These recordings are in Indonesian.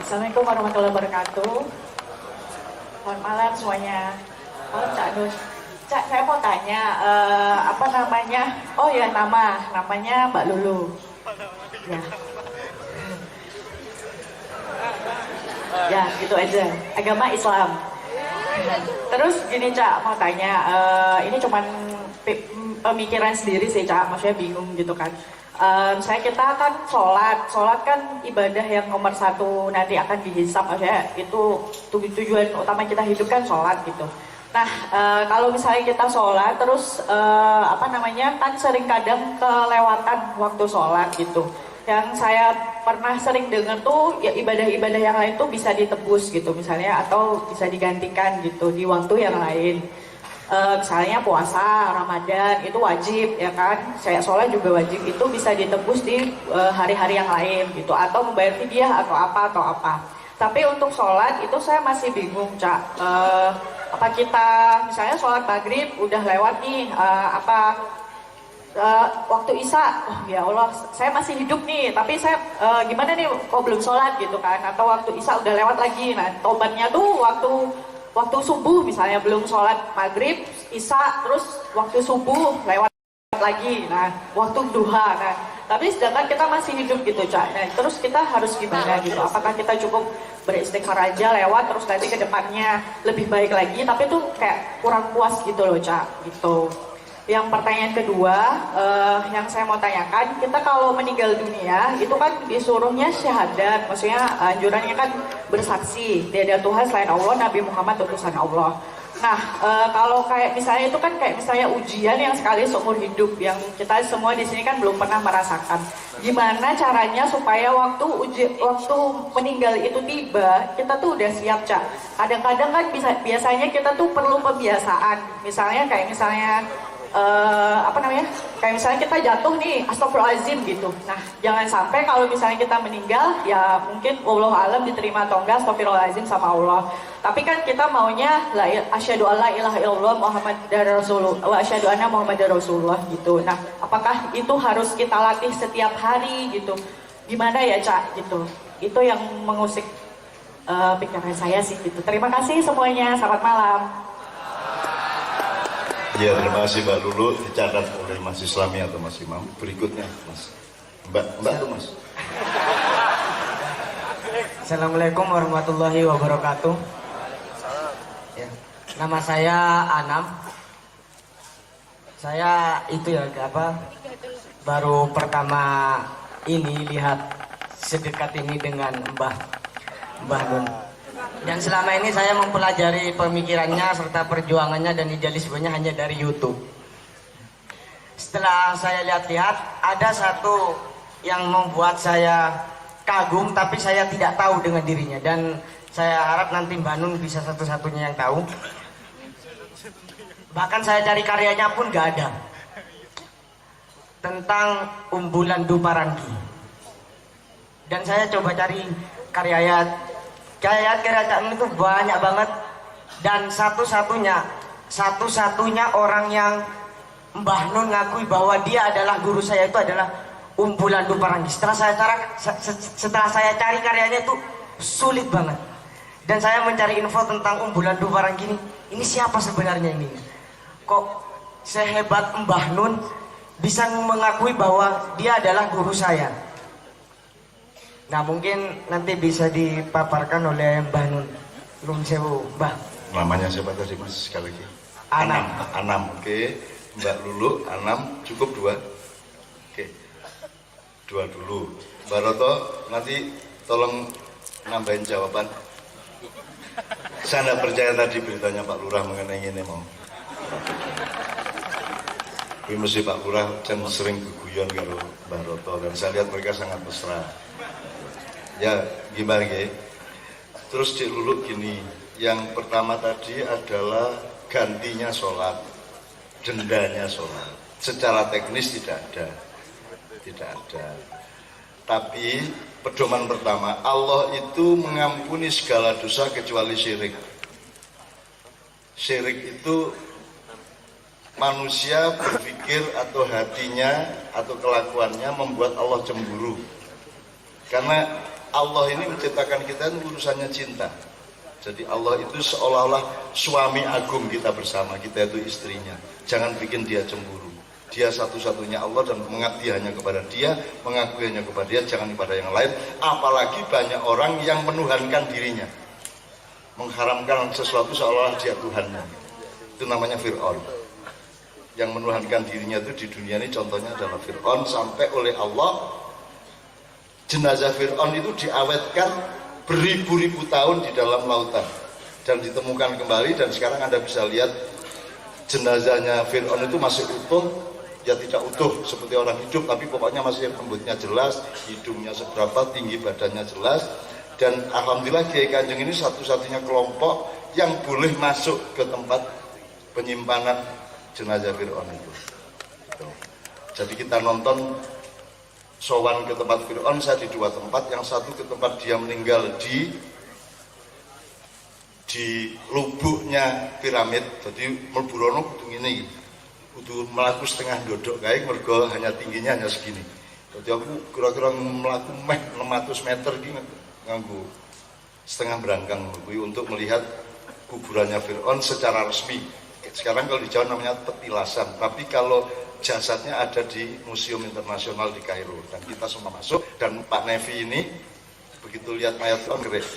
Assalamualaikum warahmatullahi wabarakatuh. Selamat malam semuanya. Oh, Cak Nus. Cak, saya mau tanya, apa namanya? Oh ya, namanya Mbak Lulu. Ya. Ya, gitu aja. Agama Islam. Terus gini Cak, mau tanya, ini cuman pemikiran sendiri sih Cak, maksudnya bingung gitu kan. Kita kan sholat kan ibadah yang nomor satu nanti akan dihisap, maksudnya itu tujuan utama kita hidup kan sholat gitu. Nah, kalau misalnya kita sholat terus apa namanya kan sering kadang kelewatan waktu sholat gitu. Yang saya pernah sering dengar tuh ya ibadah-ibadah yang lain tuh bisa ditebus gitu misalnya atau bisa digantikan gitu di waktu yang lain. Misalnya puasa, Ramadan itu wajib ya kan, saya sholat juga wajib, itu bisa ditebus di hari-hari yang lain gitu atau membayar fidyah atau apa. Tapi untuk sholat itu saya masih bingung Cak, apa kita misalnya sholat maghrib udah lewat nih, waktu Isya, oh ya Allah saya masih hidup nih tapi saya gimana nih kok belum sholat gitu kan, atau waktu Isya udah lewat lagi, nah tobatnya tuh waktu subuh misalnya belum sholat maghrib, isya, terus waktu subuh lewat lagi, nah waktu duha, nah tapi sedangkan kita masih hidup gitu Cak, nah terus kita harus gimana gitu, apakah kita cukup beristighfar aja lewat terus nanti ke depannya lebih baik lagi, tapi tuh kayak kurang puas gitu loh Cak gitu. Yang pertanyaan kedua, yang saya mau tanyakan, kita kalau meninggal dunia, itu kan disuruhnya syahadat, maksudnya anjurannya kan bersaksi, tiada Tuhan selain Allah, Nabi Muhammad utusan Allah. Nah, kalau kayak misalnya itu kan kayak misalnya ujian yang sekali seumur hidup, yang kita semua di sini kan belum pernah merasakan. Gimana caranya supaya waktu meninggal itu tiba, kita tuh udah siap Cak. Kadang-kadang kan biasanya kita tuh perlu pembiasaan, misalnya kayak misalnya kita jatuh nih, astagfirullahaladzim gitu. Nah, jangan sampai kalau misalnya kita meninggal, ya mungkin wallahu alam diterima atau enggak astagfirullahaladzim sama Allah. Tapi kan kita maunya asyhadu alla ilaha illallah Muhammadar Rasulullah wa asyhadu anna Muhammadar Rasulullah gitu. Nah, apakah itu harus kita latih setiap hari gitu? Gimana ya Cak gitu? Itu yang mengusik pikiran saya sih gitu. Terima kasih semuanya, selamat malam. Ya, terima kasih Mbak Lulu, dicatat oleh Mas Islami atau Mas Imam. Berikutnya Mas Mbak tuh Mas. Assalamualaikum warahmatullahi wabarakatuh. Ya, nama saya Anam. Saya itu ya baru pertama ini lihat sedekat ini dengan Mbah Nun. Dan selama ini saya mempelajari pemikirannya serta perjuangannya dan idealismenya hanya dari YouTube. Setelah saya lihat-lihat, ada satu yang membuat saya kagum tapi saya tidak tahu dengan dirinya. Dan saya harap nanti Mbak Nun bisa satu-satunya yang tahu. Bahkan saya cari karyanya pun gak ada. Tentang Umbulan Duparangi. Dan saya coba cari karya kerajaan itu banyak banget, dan satu-satunya orang yang Mbah Nun ngakui bahwa dia adalah guru saya itu adalah Umbulan Duparangi. Setelah saya cari karyanya itu sulit banget, dan saya mencari info tentang Umbulan Duparangi ini siapa sebenarnya ini, kok sehebat Mbah Nun bisa mengakui bahwa dia adalah guru saya. Nah, mungkin nanti bisa dipaparkan oleh Mbah Nun. Belum sewu, Mbah. Namanya siapa tadi Mas sekali lagi? Anam. Oke. Mbak Lulu, Anam, cukup 2. Oke. 2 dulu. Mbak Roto, nanti tolong nambahin jawaban. Saya tidak percaya tadi beritanya Pak Lurah mengenai ini mau. Tapi mesti Pak Lurah dan sering berguyon kalau Mbak Roto, dan saya lihat mereka sangat mesra. Ya, gimana ya? Terus Cik Lulu gini, yang pertama tadi adalah gantinya sholat, dendanya sholat. Secara teknis tidak ada. Tapi pedoman pertama, Allah itu mengampuni segala dosa kecuali syirik. Syirik itu manusia berpikir atau hatinya atau kelakuannya membuat Allah cemburu. Karena Allah ini menciptakan kita itu urusannya cinta. Jadi Allah itu seolah-olah suami agung kita bersama, kita itu istrinya. Jangan bikin dia cemburu. Dia satu-satunya Allah dan mengabdi hanya kepada dia, mengakui hanya kepada dia, jangan kepada yang lain. Apalagi banyak orang yang menuhankan dirinya, mengharamkan sesuatu seolah-olah dia Tuhannya. Itu namanya Fir'aun. Yang menuhankan dirinya itu di dunia ini contohnya adalah Fir'aun, sampai oleh Allah jenazah Fir'aun itu diawetkan beribu-ribu tahun di dalam lautan dan ditemukan kembali, dan sekarang Anda bisa lihat jenazahnya Fir'aun itu masih utuh, ya tidak utuh seperti orang hidup, tapi pokoknya masih rambutnya jelas, hidungnya seberapa, tinggi badannya jelas. Dan alhamdulillah Kiai Kanjeng ini satu-satunya kelompok yang boleh masuk ke tempat penyimpanan jenazah Fir'aun itu. Jadi kita nonton sowan ke tempat Fir'aun, saya di dua tempat. Yang satu ke tempat dia meninggal di lubuknya piramid. Jadi mlebu rono kudu ngene iki. Kudu mlaku setengah ndodok kae, mergo hanya tingginya hanya segini. Jadi aku kira-kira mlaku meh 600 meter iki nganggo setengah berangkang kuwi untuk melihat kuburannya Fir'aun secara resmi. Sekarang kalau di Jawa namanya petilasan, tapi kalau jasadnya ada di Museum Internasional di Kairo, dan kita semua masuk. Dan Pak Nevi ini begitu lihat mayat Fir'aun gerak,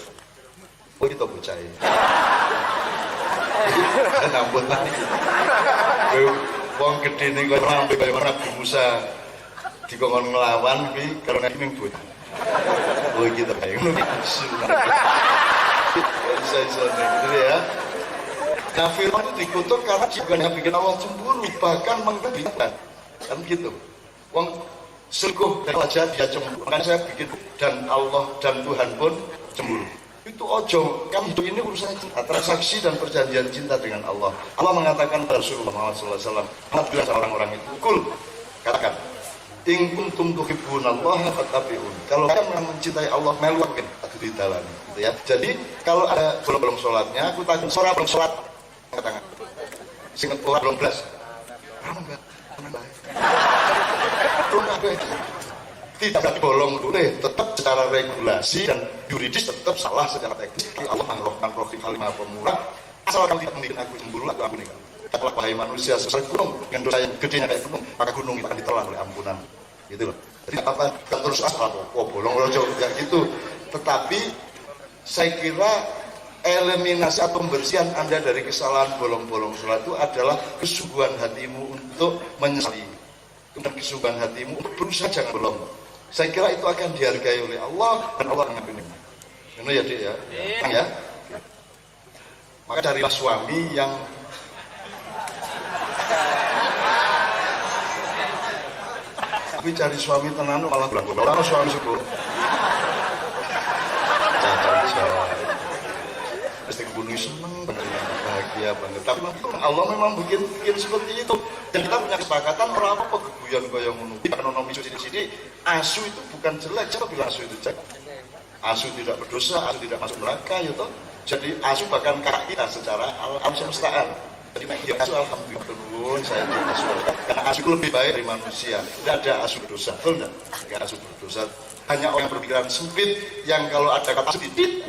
oh itu bocah ini nambut lagi wong gede ini kok rampe bagaimana Musa dikongkon ngelawan kuwi karena ini bocah, oh gitu kayak bisa gitu ya. Nah, Fir'aun itu dikutuk karena bukannya bikin Allah cemburu, bahkan mengkhianati, kan gitu. Wong selingkuh dari wajah dia cemburu, makanya saya bikin dan Allah dan Tuhan pun cemburu. Itu ojo, kan hidup ini urusannya cinta, transaksi dan perjanjian cinta dengan Allah. Allah mengatakan pada Rasulullah SAW, apabila orang-orang itu kul, katakan, in kuntum tuhibbunallaha fattabi'un. Kalau kalian mencintai Allah, meluakin aku di dalam, gitu ya. Jadi kalau ada belum sholatnya, aku tanya seorang belum sholat. Katakan singkat orang belum belas tidak bolong boleh, tetap secara regulasi dan yuridis tetap salah secara teknis. Allah mengrohkan rohim kalimah pemurah, asal kamu tidak membuat aku cemburu, aku ampuni kamu. Kalau wahai manusia sebesar gunung dengan dosa yang gedenya kayak gunung, maka gunung itu akan ditelan oleh ampunan, gitu loh. Jadi apa terus asal bolong rojo ya gitu. Tetapi saya kira eliminasi atau pembersihan Anda dari kesalahan bolong-bolong sholat itu adalah kesungguhan hatimu untuk menyesali, dan kesungguhan hatimu untuk berusaha jangan bolong. Saya kira itu akan dihargai oleh Allah dan Allah akan mengampuni. Ini ya Dik ya, ya. Maka carilah suami yang tapi cari suami tenan malah berapa suami syukur. Pasti kebunuh seneng banget, bahagia banget. Tapi Allah memang bikin seperti itu. Dan kita punya kesepakatan orang apa keguyon kaya ngono. Karena nomi sithik-sithik, asu itu bukan jelek. Siapa bilang asu itu jelek? Asu tidak berdosa, asu tidak masuk neraka, ya toh. Jadi asu bahkan kakak kita secara alam semestaan. Jadi nek asu alhamdulillah saya jadi asu. Karena asu itu lebih baik dari manusia. Tidak ada asu berdosa, betul enggak? Tidak asu berdosa. Hanya orang yang berpikiran sempit yang kalau ada kata sedikit